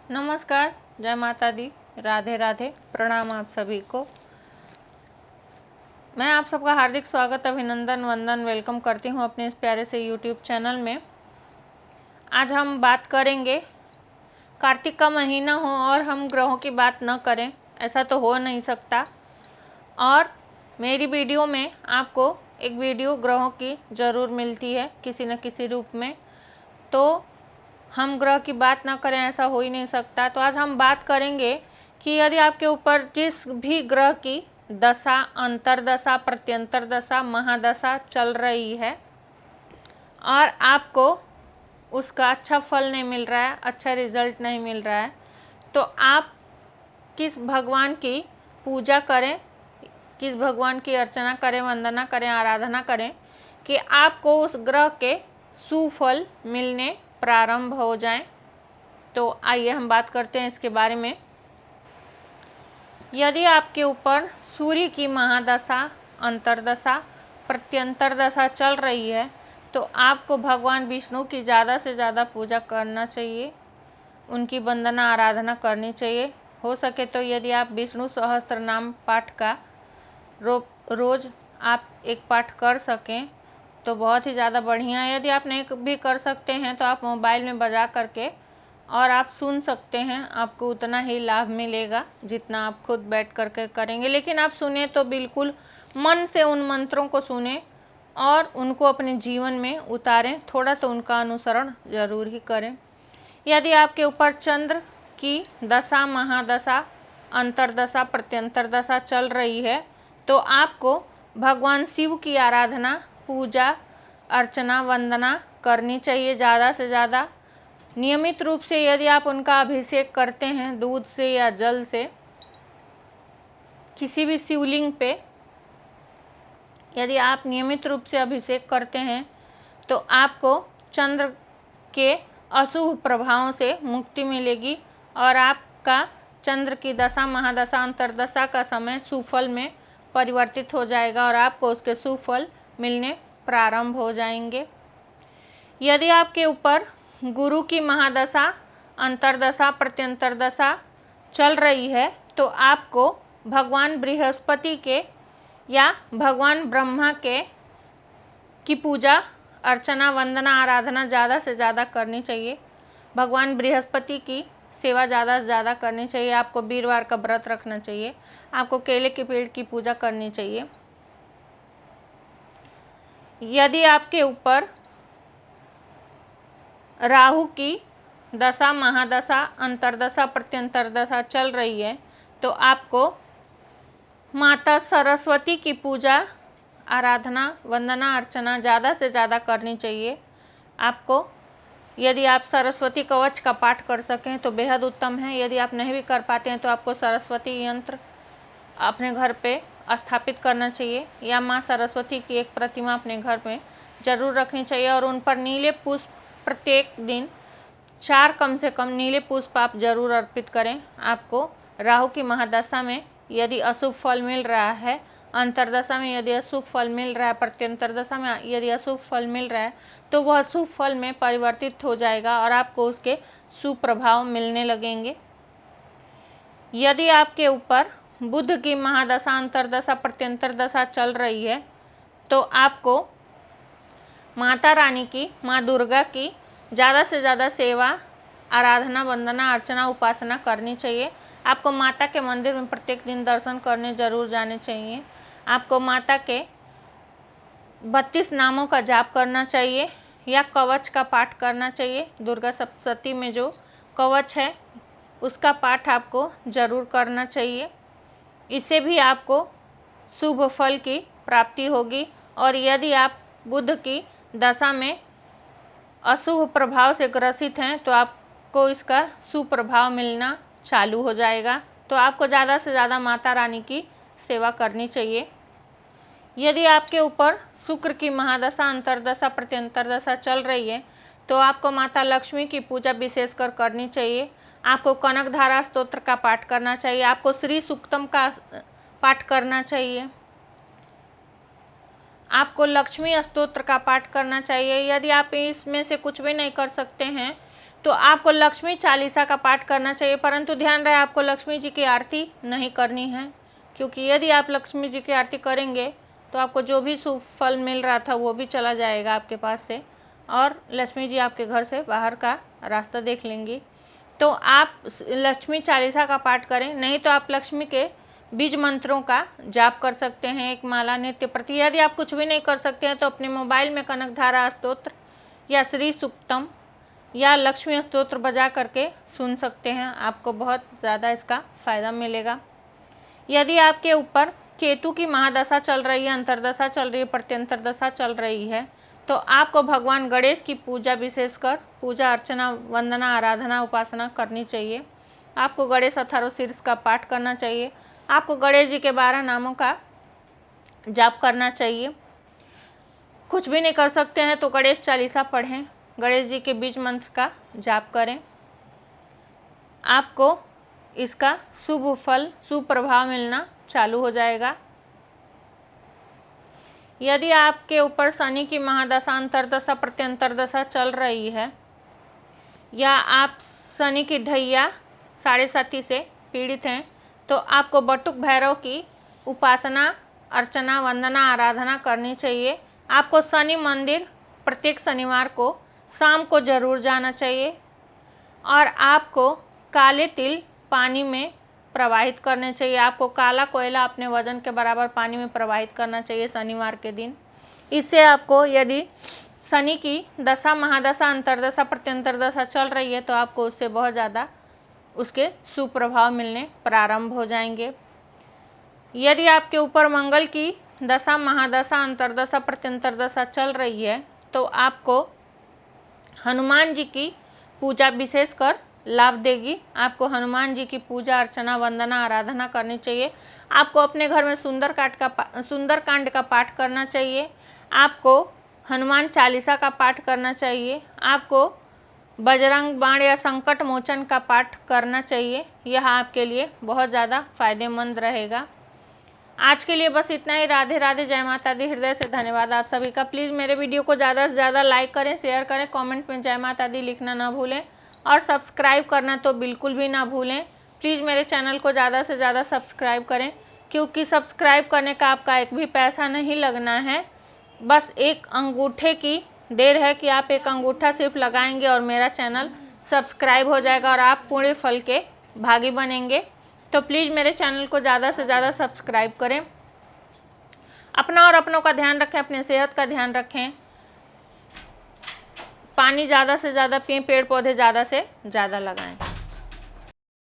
नमस्कार, जय माता दी, राधे राधे, प्रणाम आप सभी को। मैं आप सबका हार्दिक स्वागत, अभिनंदन, वंदन, वेलकम करती हूं अपने इस प्यारे से यूट्यूब चैनल में। आज हम बात करेंगे, कार्तिक का महीना हो और हम ग्रहों की बात न करें, ऐसा तो हो नहीं सकता। और मेरी वीडियो में आपको एक वीडियो ग्रहों की ज़रूर मिलती है किसी न किसी रूप में, तो हम ग्रह की बात ना करें ऐसा हो ही नहीं सकता। तो आज हम बात करेंगे कि यदि आपके ऊपर जिस भी ग्रह की दशा, अंतरदशा, प्रत्यंतर दशा, महादशा चल रही है और आपको उसका अच्छा फल नहीं मिल रहा है, अच्छा रिजल्ट नहीं मिल रहा है, तो आप किस भगवान की पूजा करें, किस भगवान की अर्चना करें, वंदना करें, आराधना करें कि आपको उस ग्रह के सुफल मिलने प्रारंभ हो जाएं। तो आइए हम बात करते हैं इसके बारे में। यदि आपके ऊपर सूर्य की महादशा, अंतरदशा, प्रत्यंतर दशा चल रही है तो आपको भगवान विष्णु की ज़्यादा से ज़्यादा पूजा करना चाहिए, उनकी वंदना आराधना करनी चाहिए। हो सके तो यदि आप विष्णु सहस्त्र नाम पाठ का रोज़ आप एक पाठ कर सकें तो बहुत ही ज़्यादा बढ़िया है। यदि आप नहीं भी कर सकते हैं तो आप मोबाइल में बजा करके और आप सुन सकते हैं, आपको उतना ही लाभ मिलेगा जितना आप खुद बैठ करके करेंगे। लेकिन आप सुने तो बिल्कुल मन से उन मंत्रों को सुने और उनको अपने जीवन में उतारें, थोड़ा तो उनका अनुसरण जरूर ही करें। यदि आपके ऊपर चंद्र की दशा, महादशा, अंतरदशा, प्रत्यंतर दशा चल रही है तो आपको भगवान शिव की आराधना, पूजा, अर्चना, वंदना करनी चाहिए ज़्यादा से ज़्यादा। नियमित रूप से यदि आप उनका अभिषेक करते हैं दूध से या जल से, किसी भी शिवलिंग पे यदि आप नियमित रूप से अभिषेक करते हैं तो आपको चंद्र के अशुभ प्रभावों से मुक्ति मिलेगी और आपका चंद्र की दशा, महादशा, अंतरदशा का समय सुफल में परिवर्तित हो जाएगा और आपको उसके सुफल मिलने प्रारंभ हो जाएंगे। यदि आपके ऊपर गुरु की महादशा, अंतरदशा, प्रत्यंतर दशा चल रही है तो आपको भगवान बृहस्पति के या भगवान ब्रह्मा के की पूजा, अर्चना, वंदना, आराधना ज़्यादा से ज़्यादा करनी चाहिए। भगवान बृहस्पति की सेवा ज़्यादा से ज़्यादा करनी चाहिए। आपको वीरवार का व्रत रखना चाहिए, आपको केले के पेड़ की पूजा करनी चाहिए। यदि आपके ऊपर राहु की दशा, महादशा, अंतरदशा, प्रत्यंतर दशा चल रही है तो आपको माता सरस्वती की पूजा, आराधना, वंदना, अर्चना ज़्यादा से ज़्यादा करनी चाहिए। आपको यदि आप सरस्वती कवच का पाठ कर सकें तो बेहद उत्तम है। यदि आप नहीं भी कर पाते हैं तो आपको सरस्वती यंत्र अपने घर पे स्थापित करना चाहिए या माँ सरस्वती की एक प्रतिमा अपने घर में जरूर रखनी चाहिए और उन पर नीले पुष्प प्रत्येक दिन 4 कम से कम नीले पुष्प आप जरूर अर्पित करें। आपको राहु की महादशा में यदि अशुभ फल मिल रहा है, अंतरदशा में यदि अशुभ फल मिल रहा है, प्रत्यंतर दशा में यदि अशुभ फल मिल रहा है तो वह शुभ फल में परिवर्तित हो जाएगा और आपको उसके सुप्रभाव मिलने लगेंगे। यदि आपके ऊपर बुध की महादशा, अंतरदशा, प्रत्यंतर दशा चल रही है तो आपको माता रानी की, माँ दुर्गा की ज़्यादा से ज़्यादा सेवा, आराधना, वंदना, अर्चना, उपासना करनी चाहिए। आपको माता के मंदिर में प्रत्येक दिन दर्शन करने जरूर जाने चाहिए। आपको माता के 32 नामों का जाप करना चाहिए या कवच का पाठ करना चाहिए। दुर्गा सप्तशती में जो कवच है उसका पाठ आपको जरूर करना चाहिए। इससे भी आपको शुभ फल की प्राप्ति होगी। और यदि आप बुध की दशा में अशुभ प्रभाव से ग्रसित हैं तो आपको इसका सुप्रभाव मिलना चालू हो जाएगा। तो आपको ज़्यादा से ज़्यादा माता रानी की सेवा करनी चाहिए। यदि आपके ऊपर शुक्र की महादशा, अंतरदशा, प्रत्यंतर दशा चल रही है तो आपको माता लक्ष्मी की पूजा विशेषकर करनी चाहिए। आपको कनकधारा स्तोत्र का पाठ करना चाहिए। आपको श्री सूक्तम का पाठ करना चाहिए। आपको लक्ष्मी स्तोत्र का पाठ करना चाहिए। यदि आप इसमें से कुछ भी नहीं कर सकते हैं तो आपको लक्ष्मी चालीसा का पाठ करना चाहिए, परंतु ध्यान रहे आपको लक्ष्मी जी की आरती नहीं करनी है, क्योंकि यदि आप लक्ष्मी जी की आरती करेंगे तो आपको जो भी शुभ फल मिल रहा था वो भी चला जाएगा आपके पास से, और लक्ष्मी जी आपके घर से बाहर का रास्ता देख लेंगी। तो आप लक्ष्मी चालीसा का पाठ करें, नहीं तो आप लक्ष्मी के बीज मंत्रों का जाप कर सकते हैं, एक माला नित्य प्रति। यदि आप कुछ भी नहीं कर सकते हैं तो अपने मोबाइल में कनकधारा स्तोत्र या श्री सूक्तम या लक्ष्मी स्तोत्र बजा करके सुन सकते हैं, आपको बहुत ज़्यादा इसका फ़ायदा मिलेगा। यदि आपके ऊपर केतु की महादशा चल रही है, अंतरदशा चल रही है, प्रत्यंतर दशा चल रही है, तो आपको भगवान गणेश की पूजा, विशेषकर पूजा अर्चना वंदना आराधना उपासना करनी चाहिए। आपको गणेश अथर्व शीर्ष का पाठ करना चाहिए, आपको गणेश जी के 12 नामों का जाप करना चाहिए। कुछ भी नहीं कर सकते हैं तो गणेश चालीसा पढ़ें, गणेश जी के बीज मंत्र का जाप करें, आपको इसका शुभ फल शुभ प्रभाव मिलना चालू हो जाएगा। यदि आपके ऊपर शनि की महादशा अंतरदशा प्रत्यंतर दशा चल रही है, या आप शनि की ढैया 7.5 से पीड़ित हैं, तो आपको बटुक भैरव की उपासना अर्चना वंदना आराधना करनी चाहिए। आपको शनि मंदिर प्रत्येक शनिवार को शाम को जरूर जाना चाहिए, और आपको काले तिल पानी में प्रवाहित करने चाहिए। आपको काला कोयला अपने वजन के बराबर पानी में प्रवाहित करना चाहिए शनिवार के दिन। इससे आपको, यदि शनि की दशा महादशा अंतरदशा प्रत्यंतर दशा चल रही है, तो आपको उससे बहुत ज़्यादा उसके सुप्रभाव मिलने प्रारंभ हो जाएंगे। यदि आपके ऊपर मंगल की दशा महादशा अंतरदशा प्रत्यंतर दशा चल रही है, तो आपको हनुमान जी की पूजा विशेषकर लाभ देगी। आपको हनुमान जी की पूजा अर्चना वंदना आराधना करनी चाहिए। आपको अपने घर में सुंदरकांड का पाठ करना चाहिए, आपको हनुमान चालीसा का पाठ करना चाहिए, आपको बजरंग बाण या संकट मोचन का पाठ करना चाहिए। यह आपके लिए बहुत ज़्यादा फायदेमंद रहेगा। आज के लिए बस इतना ही। राधे राधे, जय माता दी। हृदय से धन्यवाद आप सभी का। प्लीज़ मेरे वीडियो को ज़्यादा से ज़्यादा लाइक करें, शेयर करें, कमेंट में जय माता दी लिखना ना भूलें, और सब्सक्राइब करना तो बिल्कुल भी ना भूलें। प्लीज़ मेरे चैनल को ज़्यादा से ज़्यादा सब्सक्राइब करें, क्योंकि सब्सक्राइब करने का आपका एक भी पैसा नहीं लगना है। बस एक अंगूठे की देर है कि आप एक अंगूठा सिर्फ लगाएंगे और मेरा चैनल सब्सक्राइब हो जाएगा और आप पूरे फल के भागी बनेंगे। तो प्लीज़ मेरे चैनल को ज़्यादा से ज़्यादा सब्सक्राइब करें। अपना और अपनों का ध्यान रखें, अपने सेहत का ध्यान रखें, पानी ज़्यादा से ज़्यादा पिएं, पेड़ पौधे ज़्यादा से ज़्यादा लगाएं।